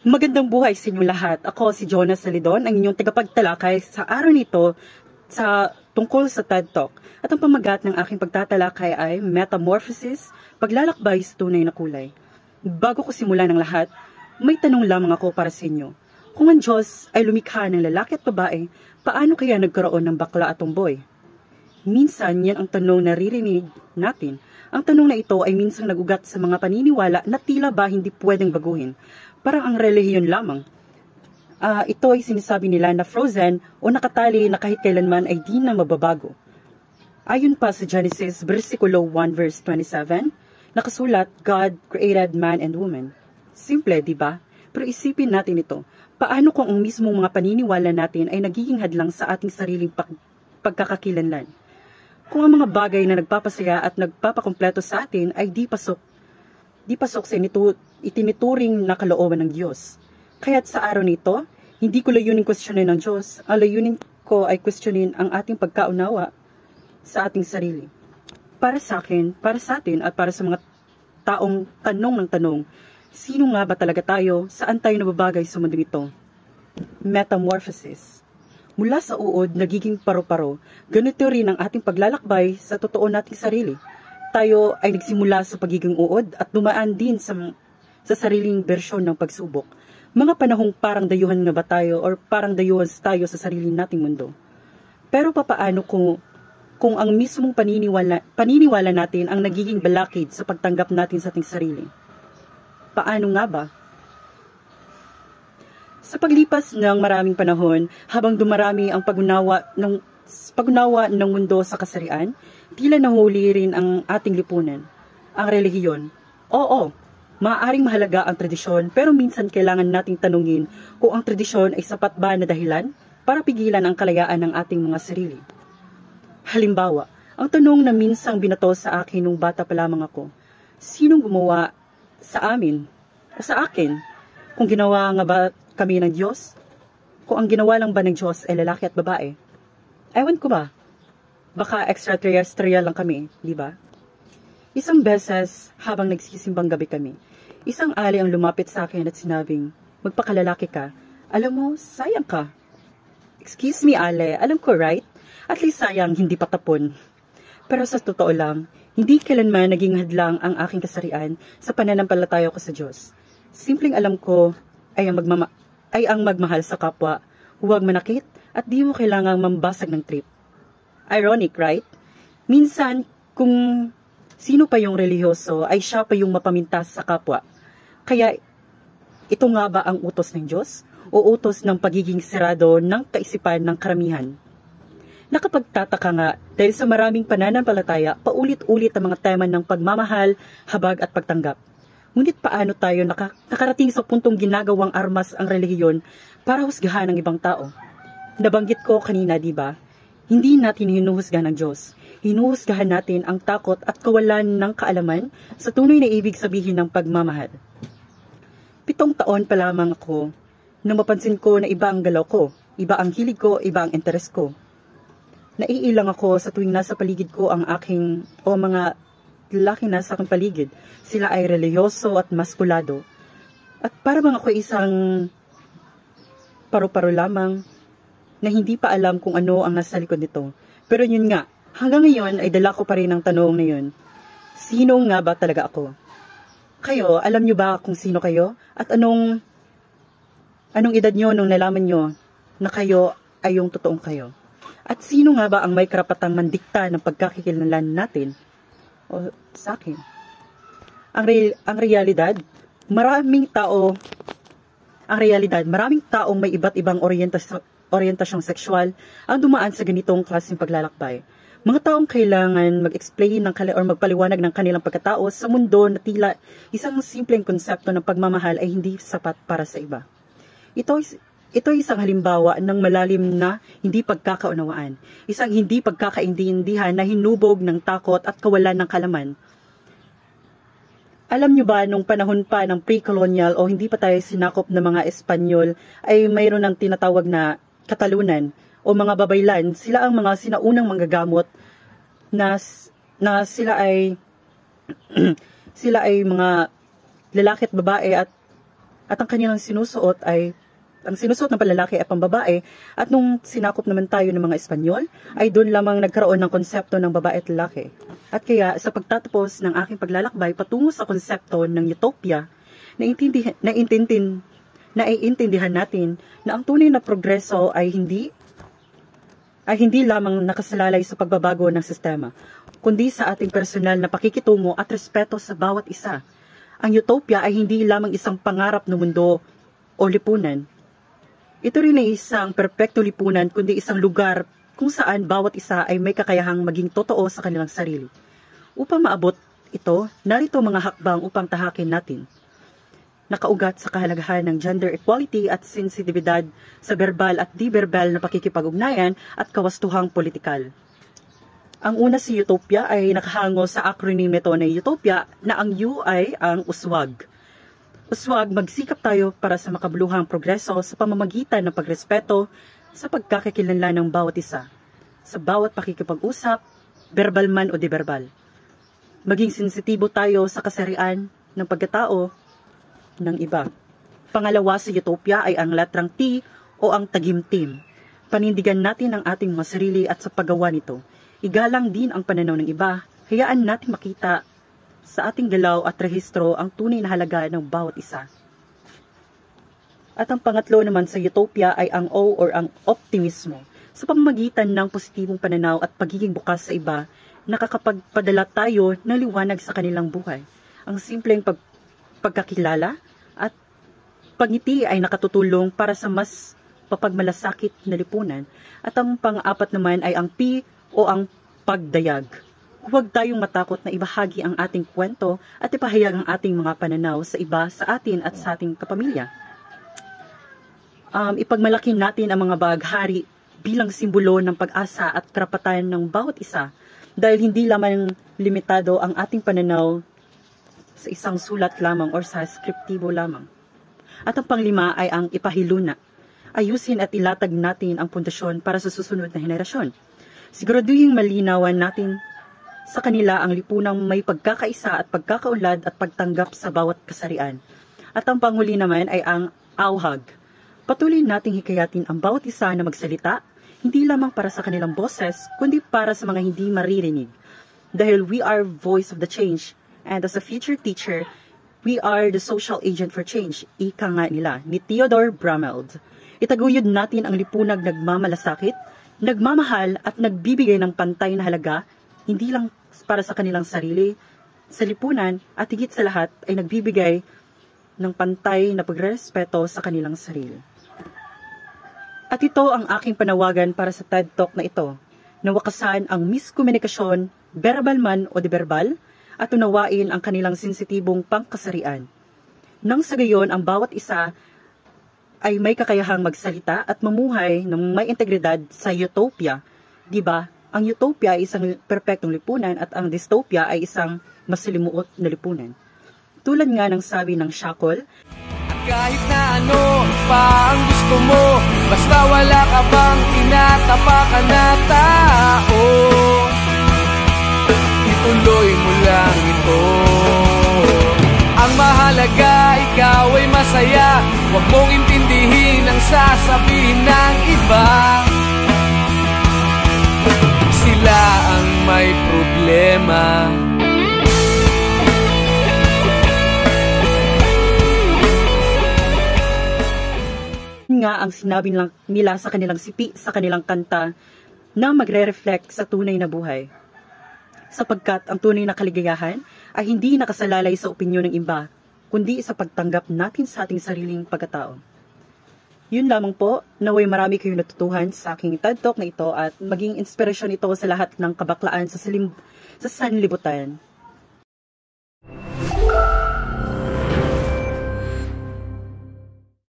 Magandang buhay sa inyo lahat. Ako si Jonas Salidon, ang inyong tagapagtalakay sa araw nito tungkol sa TED Talk. At ang pamagat ng aking pagtatalakay ay Metamorphosis, paglalakbay sa tunay na kulay. Bago ko simulan ng lahat, may tanong lamang ako para sa inyo. Kung ang Diyos ay lumikha ng lalaki at babae, paano kaya nagkaroon ng bakla at tomboy? Minsan, yan ang tanong na naririnig natin. Ang tanong na ito ay minsan nagugat sa mga paniniwala na tila ba hindi pwedeng baguhin. Parang ang relihiyon lamang. Ito ay sinasabi nila na frozen o nakatali na kahit kailanman ay di na mababago. Ayon pa sa Genesis versikulo 1 verse 27, nakasulat, God created man and woman. Simple, di ba? Pero isipin natin ito. Paano kung ang mismong mga paniniwala natin ay nagiging hadlang sa ating sariling pagkakakilanlan? Kung ang mga bagay na nagpapasaya at nagpapakumpleto sa atin ay di pasok sa itinituring na kalooban ng Diyos. Kaya't sa araw nito, hindi ko layunin questionin ng Diyos. Ang layunin ko ay questionin ang ating pagkaunawa sa ating sarili. Para sa akin, para sa atin, at para sa mga taong tanong ng tanong, sino nga ba talaga tayo? Saan tayo nababagay sa mundo ito? Metamorphosis. Mula sa uod, nagiging paro-paro. Ganito rin ang ating paglalakbay sa totoo nating sarili. Tayo ay nagsimula sa pagiging uod at dumaan din sa sariling bersyon ng pagsubok. Mga panahong parang dayuhan nga ba tayo or parang dayuhan tayo sa sarili nating mundo. Pero papaano kung ang mismong paniniwala natin ang nagiging balakid sa pagtanggap natin sa ating sarili? Paano nga ba? Sa paglipas ng maraming panahon, habang dumarami ang pag-unawa ng mundo sa kasarian, tila nahuli rin ang ating lipunan, ang relihiyon. Oo, maaaring mahalaga ang tradisyon, pero minsan kailangan nating tanungin kung ang tradisyon ay sapat ba na dahilan para pigilan ang kalayaan ng ating mga sarili. Halimbawa, ang tanong na minsang binato sa akin nung bata pa lamang ako, sinong gumawa sa amin o sa akin? Kung ginawa nga ba kami ng Diyos? Kung ang ginawa lang ba ng Diyos ay lalaki at babae? Ewan ko ba? Baka extraterrestrial lang kami, di ba? Isang beses, habang nagsisimbang gabi kami, isang ali ang lumapit sa akin at sinabing, magpakalalaki ka. Alam mo, sayang ka. Excuse me, ale, alam ko, right? At least sayang, hindi patapon. Pero sa totoo lang, hindi kailanman naging hadlang ang aking kasarian sa pananampalataya ko sa Diyos. Simpleng alam ko ay ang magmahal sa kapwa, huwag manakit, at di mo kailangang mambasag ng trip. Ironic, right? Minsan, kung sino pa yung relihiyoso, ay siya pa yung mapamintas sa kapwa. Kaya, ito nga ba ang utos ng Diyos? O utos ng pagiging sirado ng kaisipan ng karamihan? Nakapagtataka nga, dahil sa maraming pananampalataya, paulit-ulit ang mga tema ng pagmamahal, habag at pagtanggap. Ngunit paano tayo nakarating sa puntong ginagawang armas ang relihiyon para husgahan ng ibang tao? Nabanggit ko kanina, di ba? Hindi natin hinuhusgahan ng Diyos. Hinuhusgahan natin ang takot at kawalan ng kaalaman sa tunay na ibig sabihin ng pagmamahal. 7 taon pa lamang ako nang mapansin ko na iba ang galaw ko, iba ang hilig ko, iba ang interes ko. Naiilang ako sa tuwing nasa paligid ko ang mga lalaki na sa aking paligid. Sila ay relihiyoso at maskulado. At para bang ako isang paro-paro lamang na hindi pa alam kung ano ang nasa likod nito. Pero yun nga, hanggang ngayon ay dala ko pa rin ang tanong na yun. Sino nga ba talaga ako? Kayo, alam nyo ba kung sino kayo? At anong edad nyo nung nalaman nyo na kayo ay yung totoong kayo? At sino nga ba ang may karapatang mandikta ng pagkakikilanlan natin? O sa akin? Ang realidad, maraming taong may iba't ibang orientasyong sexual ang dumaan sa ganitong klaseng paglalakbay. Mga taong kailangan mag-explain or magpaliwanag ng kanilang pagkatao sa mundo na tila isang simpleng konsepto ng pagmamahal ay hindi sapat para sa iba. Ito ay isang halimbawa ng malalim na hindi pagkakaunawaan, isang hindi pagkakaintindihan na hinubog ng takot at kawalan ng kalaman. Alam nyo ba, nung panahon pa ng pre-colonial o hindi pa tayo sinakop ng mga Espanyol, ay mayroon ng tinatawag na katalunan o mga babaylan. Sila ang mga sinaunang manggagamot na sila ay sila ay mga lalaki at babae at At ang kanilang sinusuot ng panlalaki ay pambabae, at nung sinakop naman tayo ng mga Espanyol, ay doon lamang nagkaroon ng konsepto ng babae at lalaki. At kaya sa pagtatapos ng aking paglalakbay patungo sa konsepto ng utopia, naiintindihan natin na ang tunay na progreso ay hindi lamang nakasalalay sa pagbabago ng sistema, kundi sa ating personal na pakikitungo at respeto sa bawat isa. Ang utopia ay hindi lamang isang pangarap ng mundo o lipunan. Ito rin ay isang perpekto lipunan, kundi isang lugar kung saan bawat isa ay may kakayahang maging totoo sa kanilang sarili. Upang maabot ito, narito mga hakbang upang tahakin natin. Nakaugat sa kahalagahan ng gender equality at sensitibidad sa verbal at di-verbal na pakikipag-ugnayan at kawastuhang politikal. Ang una si utopia ay nakahango sa acronym nito na utopia, na ang U ay ang uswag. Uswag, magsikap tayo para sa makabuluhang progreso sa pamamagitan ng pagrespeto sa pagkakakilanlan ng bawat isa, sa bawat pakikipag-usap, verbal man o di-verbal. Maging sensitibo tayo sa kasarian ng pagkatao ng iba. Pangalawa sa utopia ay ang latrang T o ang tagimtim. Panindigan natin ang ating mga sarili at sa paggawa nito. Igalang din ang pananaw ng iba. Hayaan natin makita sa ating galaw at rehistro ang tunay na halaga ng bawat isa. At ang pangatlo naman sa utopia ay ang O or ang optimismo. Sa pamamagitan ng positibong pananaw at pagiging bukas sa iba, nakakapagpadala tayo ng liwanag sa kanilang buhay. Ang simpleng pagkakilala at pagngiti ay nakatutulong para sa mas papagmalasakit na lipunan. At ang pang-apat naman ay ang P o ang pagdayag. Huwag tayong matakot na ibahagi ang ating kwento at ipahayag ang ating mga pananaw sa iba, sa atin at sa ating kapamilya. Ipagmalaki natin ang mga baghari bilang simbolo ng pag-asa at karapatan ng bawat isa, dahil hindi lamang limitado ang ating pananaw sa isang sulat lamang o sa skriptibo lamang. At ang panglima ay ang ipahiluna. Ayusin at ilatag natin ang pundasyon para sa susunod na henerasyon. Siguraduhin malinawan natin sa kanila ang lipunang may pagkakaisa at pagkakaunlad at pagtanggap sa bawat kasarian. At ang panghuli naman ay ang auhag. Patuloy nating hikayatin ang bawat isa na magsalita, hindi lamang para sa kanilang boses, kundi para sa mga hindi maririnig. Dahil we are voice of the change, and as a future teacher, we are the social agent for change. Ika nga nila ni Theodore Brameld. Itaguyod natin ang lipunang nagmamalasakit, nagmamahal at nagbibigay ng pantay na halaga, hindi lang para sa kanilang sarili, sa lipunan, at higit sa lahat ay nagbibigay ng pantay na pagrespeto sa kanilang sarili. At ito ang aking panawagan para sa TED Talk na ito, na wakasan ang miskomunikasyon, verbal man o di-verbal, at unawain ang kanilang sensitibong pangkasarian. Nang sa gayon, ang bawat isa ay may kakayahang magsalita at mamuhay ng may integridad sa utopia. Diba? Ang utopia ay isang perpektong lipunan at ang dystopia ay isang masalimuot na lipunan. Tulad nga ng sabi ng Shackle, at kahit na ano pa ang gusto mo, basta wala ka bang tinatapakan na tao, ituloy mo lang ito. Ang mahalaga, ikaw ay masaya. Huwag mong intindihin ang sasabihin ng iba. Sila ang may problema. Nga ang sinabi nila sa kanilang sipi, sa kanilang kanta, na magre-reflect sa tunay na buhay. Sapagkat ang tunay na kaligayahan ay hindi nakasalalay sa opinyon ng iba, kundi sa pagtanggap natin sa ating sariling pagkatao. Yun lamang po, naway marami kayong natutuhan sa aking TED Talk na ito at maging inspirasyon ito sa lahat ng kabaklaan sa sanlibutan.